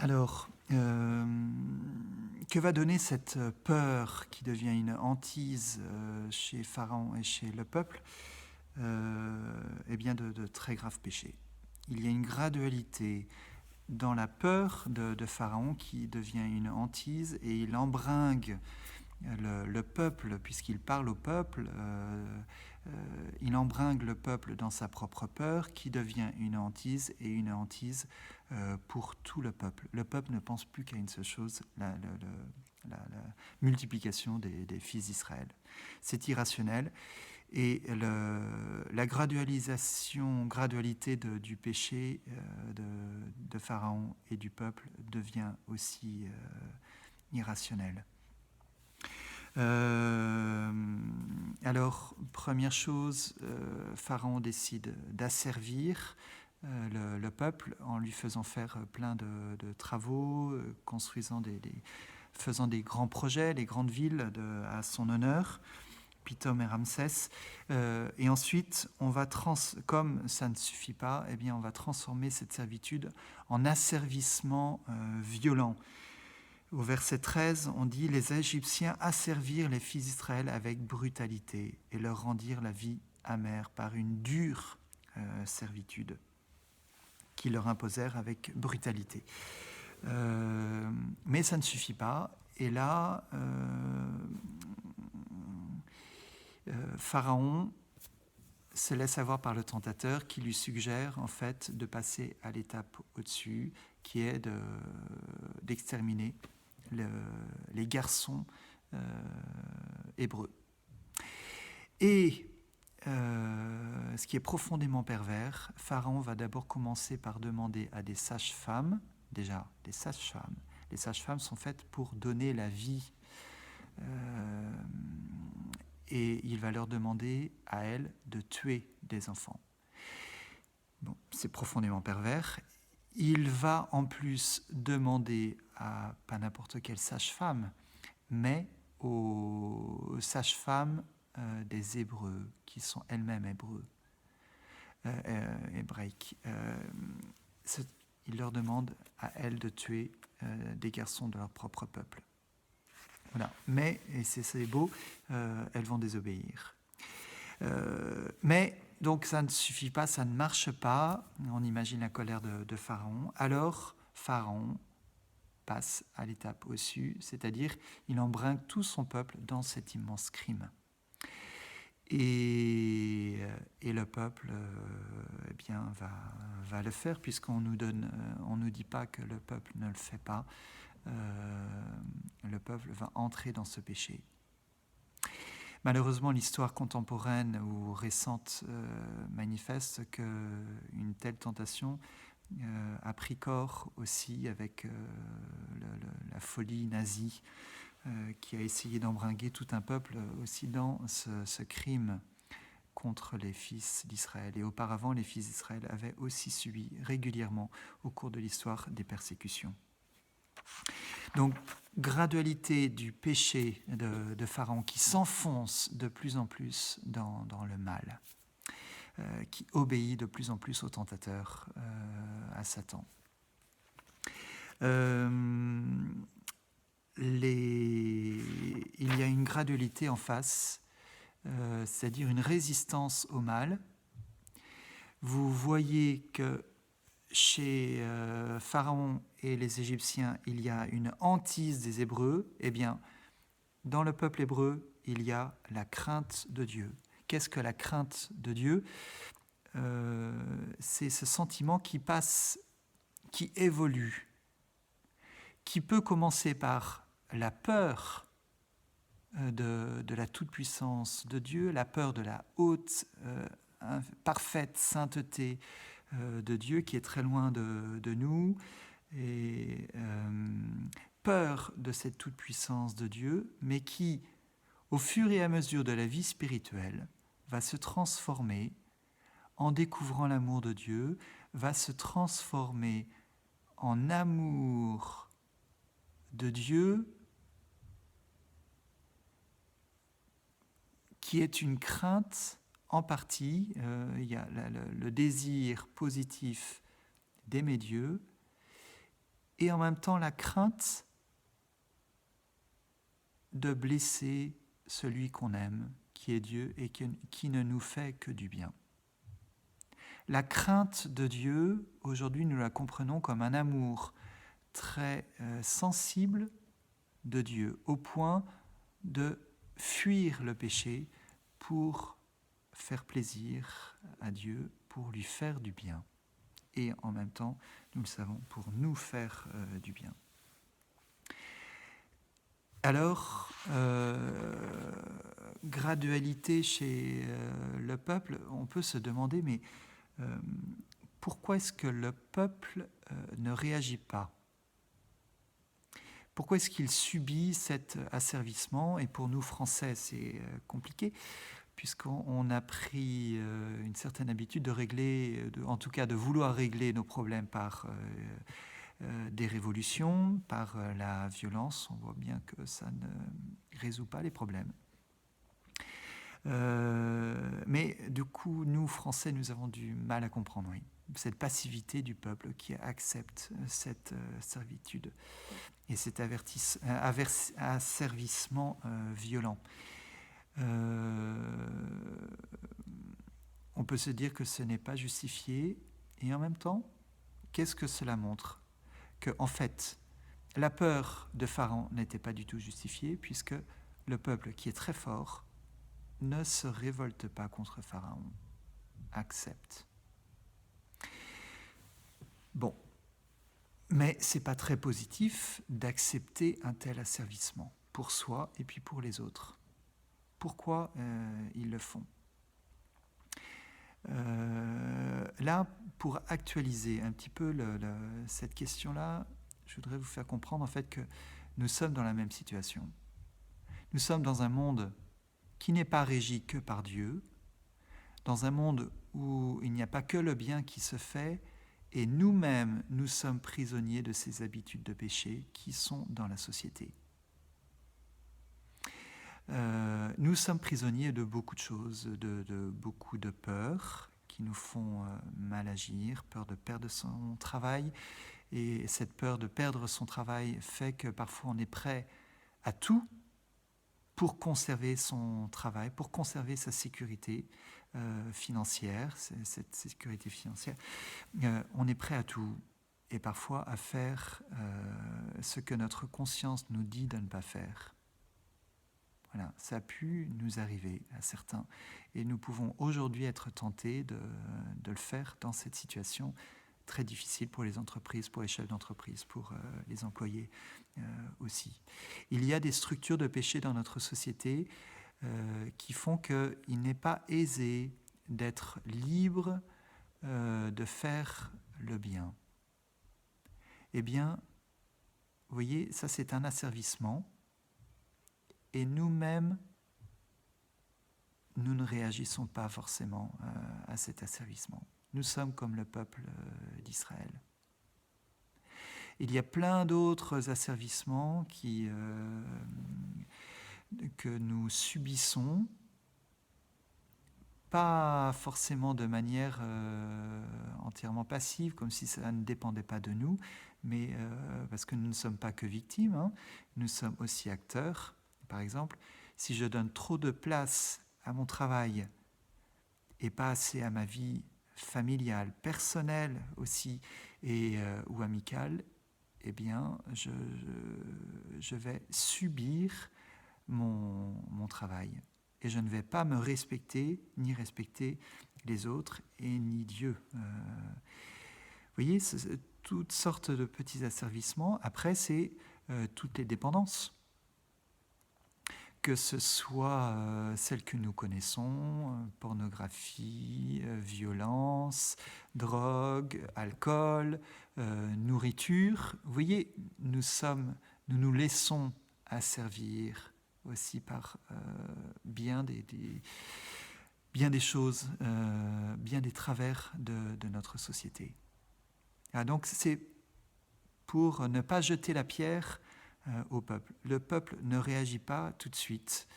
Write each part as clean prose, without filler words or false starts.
Alors, que va donner cette peur qui devient une hantise chez Pharaon et chez le peuple? Eh bien, de très graves péchés. Il y a une gradualité dans la peur de Pharaon qui devient une hantise et il embringue le peuple, puisqu'il parle au peuple, il embringue le peuple dans sa propre peur qui devient une hantise et une hantise pour tout le peuple. Le peuple ne pense plus qu'à une seule chose, la multiplication des fils d'Israël. C'est irrationnel et la gradualité du péché de Pharaon et du peuple devient aussi irrationnelle. Alors, première chose, Pharaon décide d'asservir le peuple en lui faisant faire plein de travaux, faisant des grands projets, des grandes villes à son honneur, Pithom et Ramsès. Et ensuite, comme ça ne suffit pas, eh bien, on va transformer cette servitude en asservissement violent. Au verset 13, on dit « Les Égyptiens asservirent les fils d'Israël avec brutalité et leur rendirent la vie amère par une dure servitude qu'ils leur imposèrent avec brutalité. » Mais ça ne suffit pas. Et là, Pharaon se laisse avoir par le tentateur qui lui suggère en fait de passer à l'étape au-dessus, qui est d'exterminer les garçons hébreux. Et ce qui est profondément pervers, Pharaon va d'abord commencer par demander à des sages-femmes, déjà des sages-femmes. Les sages-femmes sont faites pour donner la vie. Et il va leur demander à elles de tuer des enfants. Bon, c'est profondément pervers. Il va en plus demander à pas n'importe quelle sage-femme, mais aux sages-femmes des Hébreux, qui sont elles-mêmes hébraïques. Il leur demande à elles de tuer des garçons de leur propre peuple. Voilà. Mais, et c'est beau, elles vont désobéir. Mais donc ça ne suffit pas, ça ne marche pas. On imagine la colère de Pharaon. Alors Pharaon passe à l'étape au-dessus, c'est-à-dire il embringue tout son peuple dans cet immense crime. Et le peuple eh bien, va le faire, puisqu'on nous dit pas que le peuple ne le fait pas. Le peuple va entrer dans ce péché. Malheureusement, l'histoire contemporaine ou récente manifeste qu'une telle tentation a pris corps aussi avec la folie nazie qui a essayé d'embringuer tout un peuple aussi dans ce crime contre les fils d'Israël. Et auparavant, les fils d'Israël avaient aussi subi régulièrement au cours de l'histoire des persécutions. Donc, gradualité du péché de Pharaon qui s'enfonce de plus en plus dans le mal, qui obéit de plus en plus au tentateur, à Satan. Il y a une gradualité en face, c'est-à-dire une résistance au mal. Vous voyez que chez Pharaon et les Égyptiens, il y a une hantise des Hébreux. Eh bien, dans le peuple hébreu, il y a la crainte de Dieu. Qu'est-ce que la crainte de Dieu ? C'est ce sentiment qui évolue, qui peut commencer par la peur de la toute-puissance de Dieu, la peur de la haute, parfaite sainteté de Dieu qui est très loin de nous, et peur de cette toute-puissance de Dieu, mais qui, au fur et à mesure de la vie spirituelle, va se transformer en découvrant l'amour de Dieu, va se transformer en amour de Dieu qui est une crainte en partie. Il y a le désir positif d'aimer Dieu, et en même temps la crainte de blesser celui qu'on aime, qui est Dieu et qui ne nous fait que du bien. La crainte de Dieu, aujourd'hui nous la comprenons comme un amour très sensible de Dieu, au point de fuir le péché pour faire plaisir à Dieu, pour lui faire du bien. Et en même temps, nous le savons, pour nous faire du bien. Alors, gradualité chez le peuple, on peut se demander, mais pourquoi est-ce que le peuple ne réagit pas ? Pourquoi est-ce qu'il subit cet asservissement ? Et pour nous, Français, c'est compliqué, puisqu'on a pris une certaine habitude de régler, en tout cas de vouloir régler nos problèmes par des révolutions, par la violence. On voit bien que ça ne résout pas les problèmes. Mais du coup, nous, Français, nous avons du mal à comprendre, oui, cette passivité du peuple qui accepte cette servitude et cet asservissement violent. On peut se dire que ce n'est pas justifié, et en même temps, qu'est-ce que cela montre ? Que, en fait, la peur de Pharaon n'était pas du tout justifiée, puisque le peuple, qui est très fort, ne se révolte pas contre Pharaon, accepte. Bon, mais c'est pas très positif d'accepter un tel asservissement pour soi et puis pour les autres. Pourquoi ils le font ? Là, pour actualiser un petit peu cette question-là, je voudrais vous faire comprendre en fait que nous sommes dans la même situation. Nous sommes dans un monde qui n'est pas régi que par Dieu, dans un monde où il n'y a pas que le bien qui se fait, et nous-mêmes, nous sommes prisonniers de ces habitudes de péché qui sont dans la société. Nous sommes prisonniers de beaucoup de choses, de beaucoup de peurs qui nous font mal agir, peur de perdre son travail, et cette peur de perdre son travail fait que parfois on est prêt à tout pour conserver son travail, pour conserver sa sécurité financière, cette sécurité financière. On est prêt à tout, et parfois à faire ce que notre conscience nous dit de ne pas faire. Voilà, ça a pu nous arriver à certains, et nous pouvons aujourd'hui être tentés de le faire dans cette situation très difficile pour les entreprises, pour les chefs d'entreprise, pour les employés aussi. Il y a des structures de péché dans notre société qui font qu'il n'est pas aisé d'être libre de faire le bien. Eh bien, vous voyez, ça c'est un asservissement, et nous-mêmes, nous ne réagissons pas forcément à cet asservissement. Nous sommes comme le peuple d'Israël. Il y a plein d'autres asservissements que nous subissons, pas forcément de manière entièrement passive, comme si ça ne dépendait pas de nous, mais parce que nous ne sommes pas que victimes, hein, nous sommes aussi acteurs. Par exemple, si je donne trop de place à mon travail et pas assez à ma vie familiale, personnelle aussi, ou amicale, eh bien, je vais subir mon travail. Et je ne vais pas me respecter, ni respecter les autres, et ni Dieu. Vous voyez, toutes sortes de petits asservissements. Après, c'est toutes les dépendances. Que ce soit celles que nous connaissons, pornographie, violence, drogue, alcool, nourriture. Vous voyez, nous nous laissons asservir aussi par bien des choses, bien des travers de notre société. Ah, donc c'est pour ne pas jeter la pierre au peuple. Le peuple ne réagit pas tout de suite,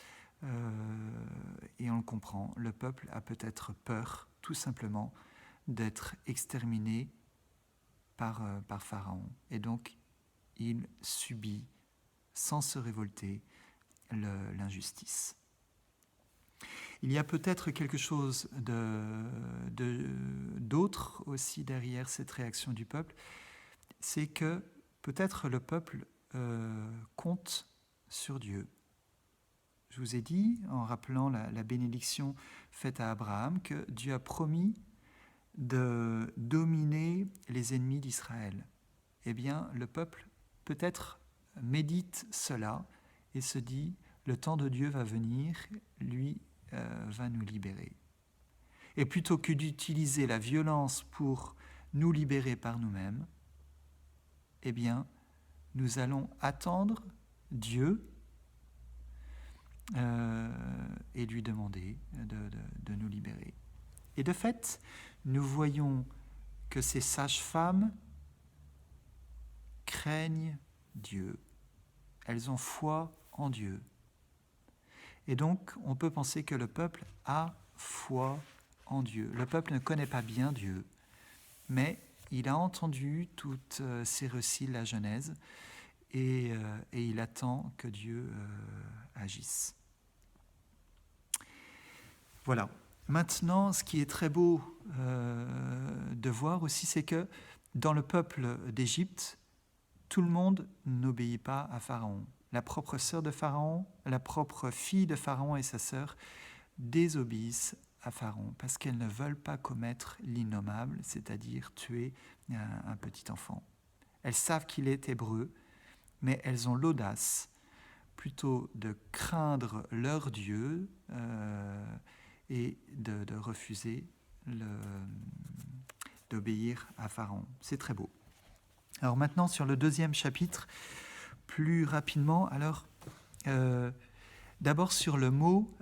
et on le comprend. Le peuple a peut-être peur, tout simplement, d'être exterminé par Pharaon. Et donc, il subit, sans se révolter, l'injustice. Il y a peut-être quelque chose d'autre aussi derrière cette réaction du peuple, c'est que peut-être le peuple compte sur Dieu. Je vous ai dit, en rappelant la bénédiction faite à Abraham, que Dieu a promis de dominer les ennemis d'Israël. Eh bien, le peuple peut-être médite cela et se dit, le temps de Dieu va venir, lui va nous libérer. Et plutôt que d'utiliser la violence pour nous libérer par nous-mêmes, eh bien, nous allons attendre Dieu et lui demander de nous libérer. Et de fait, nous voyons que ces sages-femmes craignent Dieu. Elles ont foi en Dieu. Et donc, on peut penser que le peuple a foi en Dieu. Le peuple ne connaît pas bien Dieu, mais il a entendu tous ces récits de la Genèse et il attend que Dieu agisse. Voilà. Maintenant, ce qui est très beau de voir aussi, c'est que dans le peuple d'Égypte, tout le monde n'obéit pas à Pharaon. La propre sœur de Pharaon, la propre fille de Pharaon et sa sœur désobéissent à Pharaon parce qu'elles ne veulent pas commettre l'innommable, c'est-à-dire tuer un petit enfant. Elles savent qu'il est hébreu, mais elles ont l'audace plutôt de craindre leur Dieu et de refuser d'obéir à Pharaon. C'est très beau. Alors maintenant, sur le deuxième chapitre, plus rapidement, alors d'abord sur le mot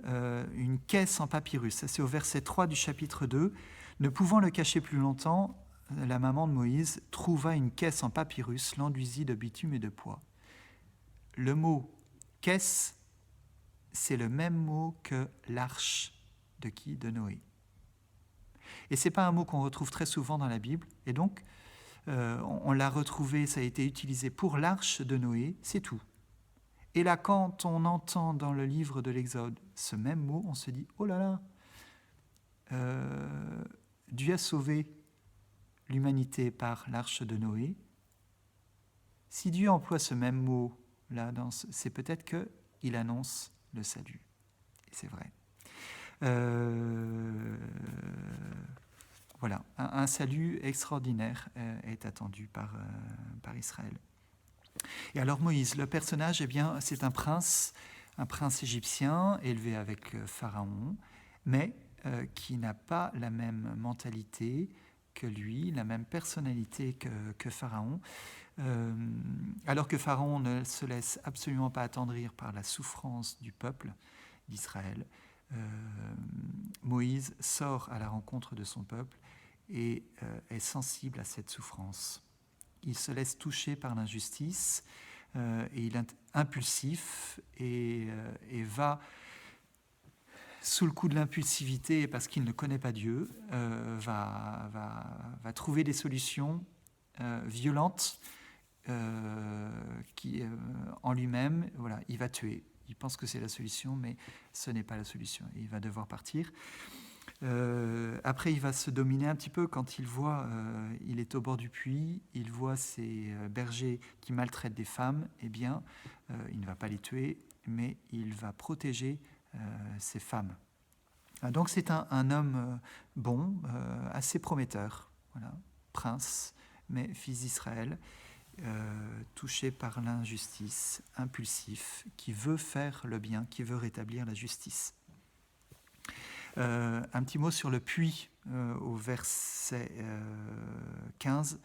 une caisse en papyrus. Ça, c'est au verset 3 du chapitre 2. Ne pouvant le cacher plus longtemps, la maman de Moïse trouva une caisse en papyrus, l'enduisit de bitume et de poix. Le mot caisse, c'est le même mot que l'arche de qui ? De Noé. Et ce n'est pas un mot qu'on retrouve très souvent dans la Bible, et donc on l'a retrouvé, ça a été utilisé pour l'arche de Noé, c'est tout. Et là, quand on entend dans le livre de l'Exode ce même mot, on se dit « Oh là là, Dieu a sauvé l'humanité par l'arche de Noé. » Si Dieu emploie ce même mot-là, c'est peut-être qu'il annonce le salut. Et c'est vrai. Voilà, un salut extraordinaire est attendu par Israël. Et alors Moïse, le personnage, eh bien, c'est un prince égyptien élevé avec Pharaon, mais qui n'a pas la même mentalité que lui, la même personnalité que Pharaon. Alors que Pharaon ne se laisse absolument pas attendrir par la souffrance du peuple d'Israël, Moïse sort à la rencontre de son peuple et est sensible à cette souffrance. Il se laisse toucher par l'injustice et il est impulsif et va, sous le coup de l'impulsivité, parce qu'il ne connaît pas Dieu, va trouver des solutions violentes qui, en lui-même, voilà, il va tuer. Il pense que c'est la solution, mais ce n'est pas la solution. Il va devoir partir. Après, il va se dominer un petit peu quand il voit, il est au bord du puits, il voit ces bergers qui maltraitent des femmes. Eh bien, il ne va pas les tuer, mais il va protéger ces femmes. Donc, c'est un homme bon, assez prometteur, voilà, prince, mais fils d'Israël. Touché par l'injustice, impulsif, qui veut faire le bien, qui veut rétablir la justice. Un petit mot sur le puits au verset 15.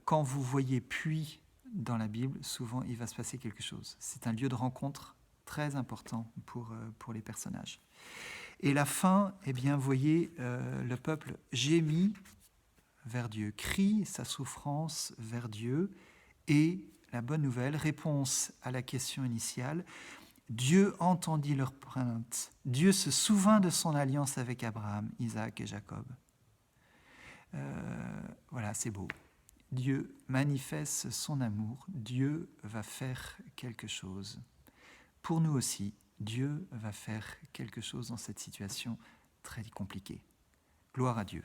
Quand vous voyez puits dans la Bible, souvent il va se passer quelque chose. C'est un lieu de rencontre très important pour les personnages. Et la fin, eh bien, vous voyez, le peuple gémit vers Dieu, crie sa souffrance vers Dieu, et la bonne nouvelle, réponse à la question initiale, Dieu entendit leur plainte, Dieu se souvint de son alliance avec Abraham, Isaac et Jacob. Voilà, c'est beau. Dieu manifeste son amour, Dieu va faire quelque chose. Pour nous aussi, Dieu va faire quelque chose dans cette situation très compliquée. Gloire à Dieu.